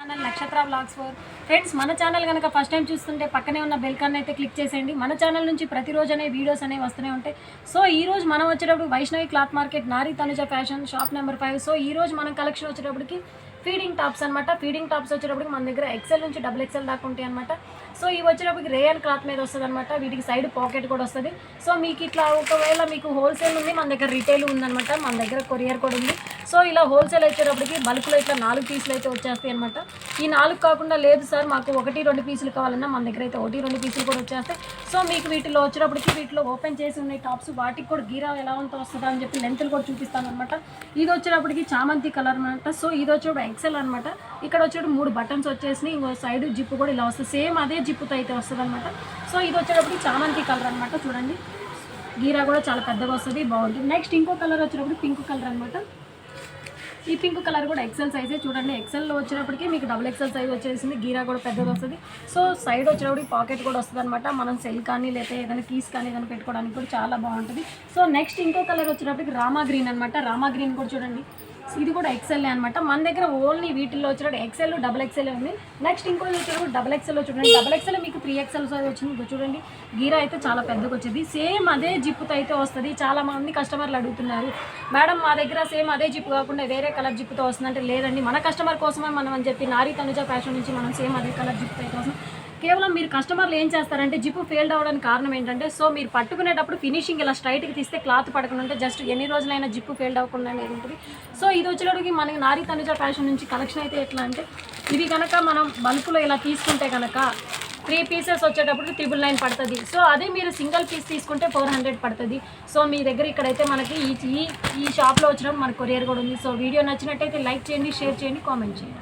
Channel నక్షత్ర vlogs 4 friends, మన channel కనుక ఫస్ట్ టైం చూస్తుంటే పక్కనే ఉన్న బెల్ కాన్ అయితే క్లిక్ చేసేయండి. మన ఛానల్ నుంచి ప్రతిరోజు వీడియోస్ అనేవి వస్తూనే ఉంటాయి. సో ఈ రోజు మనం వచ్చేటప్పుడు వైష్ణవి క్లాత్ మార్కెట్ నారీ Tanuja fashion shop number 5. So ఈ రోజు మనం కలెక్షన్ వచ్చేటప్పటికి ఫీడింగ్ టాప్స్ అనమాట. ఫీడింగ్ టాప్స్ వచ్చేటప్పటికి మన దగ్గర ఎక్సెల్ నుంచి XXL దాకా ఉంటాయి అనమాట. సో ఇవి వచ్చేటప్పటికి రేయన్ క్లాత్ మీద వస్తుంది అనమాట. వీటికి సైడ్ పాకెట్ కూడా వస్తుంది. సో మీకు ఇట్లా ఒకవేళ మీకు హోల్సేల్ ఉంది, మన దగ్గర రిటైల్ ఉందన్నమాట, మన దగ్గర కొరియర్ కూడా ఉంది. సో ఇలా హోల్సేల్ వచ్చేటప్పటికి బల్క్లో ఇట్లా 4 పీసులు అయితే వచ్చేస్తాయి అనమాట. ఈ 4 కాకుండా లేదు సార్ మాకు 1-2 పీసులు కావాలన్నా మన దగ్గర అయితే 1-2 పీసులు కూడా వచ్చేస్తాయి. సో మీకు వీటిలో వచ్చేటప్పటికి వీటిలో ఓపెన్ చేసి ఉన్నాయి టాప్స్, వాటికి కూడా గీరా ఎలా ఉందో వస్తుందా అని చెప్పి లెంత్లు కూడా చూపిస్తాను అనమాట. ఇది వచ్చేటప్పటికి చామంతి కలర్ అనమాట. సో ఇది వచ్చేటప్పుడు XL అనమాట. ఇక్కడ వచ్చేటప్పుడు 3 బటన్స్ వచ్చేసి ఇంకో సైడ్ జిప్పు కూడా ఇలా వస్తుంది, సేమ్ అదే జిప్పుతో అయితే వస్తుంది అనమాట. సో ఇది వచ్చేటప్పటికి చామంతి కలర్ అనమాట. చూడండి గీరా కూడా చాలా పెద్దగా వస్తుంది, బాగుంటుంది. నెక్స్ట్ ఇంకో కలర్ వచ్చేటప్పుడు పింక్ కలర్ అనమాట. ఈ పింక్ కలర్ కూడా XL సైజే. చూడండి XLలో వచ్చేటప్పటికి మీకు XXL సైజ్ వచ్చేసింది, గీరా కూడా పెద్దగా వస్తుంది. సో సైడ్ వచ్చేటప్పటికి పాకెట్ కూడా వస్తుంది అనమాట. మనం సెల్ కానీ లేకపోతే ఏదైనా కీస్ కానీ ఏదైనా పెట్టుకోవడానికి కూడా చాలా బాగుంటుంది. సో నెక్స్ట్ ఇంకో కలర్ వచ్చేటప్పటికి రామా గ్రీన్ అనమాట. రామా గ్రీన్ కూడా చూడండి, ఇది కూడా XL అనమాట. మన దగ్గర ఓన్లీ వీటిల్లో వచ్చేటప్పుడు XL, XXL ఉంది. నెక్స్ట్ ఇంకో వచ్చేటప్పుడు XXL చూడండి. XXL మీకు 3XL సైజ్ వచ్చింది. చూడండి గీరా అయితే చాలా పెద్దగా వచ్చింది, సేమ్ అదే జిప్పుతో అయితే వస్తుంది. చాలా మంది కస్టమర్లు అడుగుతున్నారు, మేడం మా దగ్గర సేమ్ అదే జిప్పు కాకుండా వేరే కలర్ జిప్పుతో వస్తుందంటే, లేదండి మన కస్టమర్ కోసమే మనం అని చెప్పి నారీ తనుజ ఫ్యాషన్ నుంచి మనం సేమ్ అదే కలర్ జిప్పుతో అయితే వస్తుంది. కేవలం మీరు కస్టమర్లు ఏం చేస్తారంటే జిప్పు ఫెయిల్డ్ అవ్వడానికి కారణం ఏంటంటే, సో మీరు పట్టుకునేటప్పుడు ఫినిషింగ్ ఇలా స్ట్రైట్కి తీస్తే క్లాత్ పడకుండా జస్ట్ ఎన్ని రోజులైనా జిప్పు ఫెయిల్డ్ అవ్వకుండా అనేది ఉంటుంది. సో ఇది వచ్చేటప్పటికి మనకి నారీ తనుజ ఫ్యాషన్ నుంచి కలెక్షన్ అయితే ఎట్లా అంటే, ఇవి కనుక మనం బల్క్లో ఇలా తీసుకుంటే కనుక 3 పీసెస్ వచ్చేటప్పటికి 999 పడుతుంది. సో అదే మీరు సింగిల్ పీస్ తీసుకుంటే 400 పడుతుంది. సో మీ దగ్గర ఇక్కడైతే మనకి ఈ షాప్లో వచ్చినప్పుడు మనకు కొరియర్ కూడా ఉంది. సో వీడియో నచ్చినట్టయితే లైక్ చేయండి, షేర్ చేయండి, కామెంట్ చేయండి.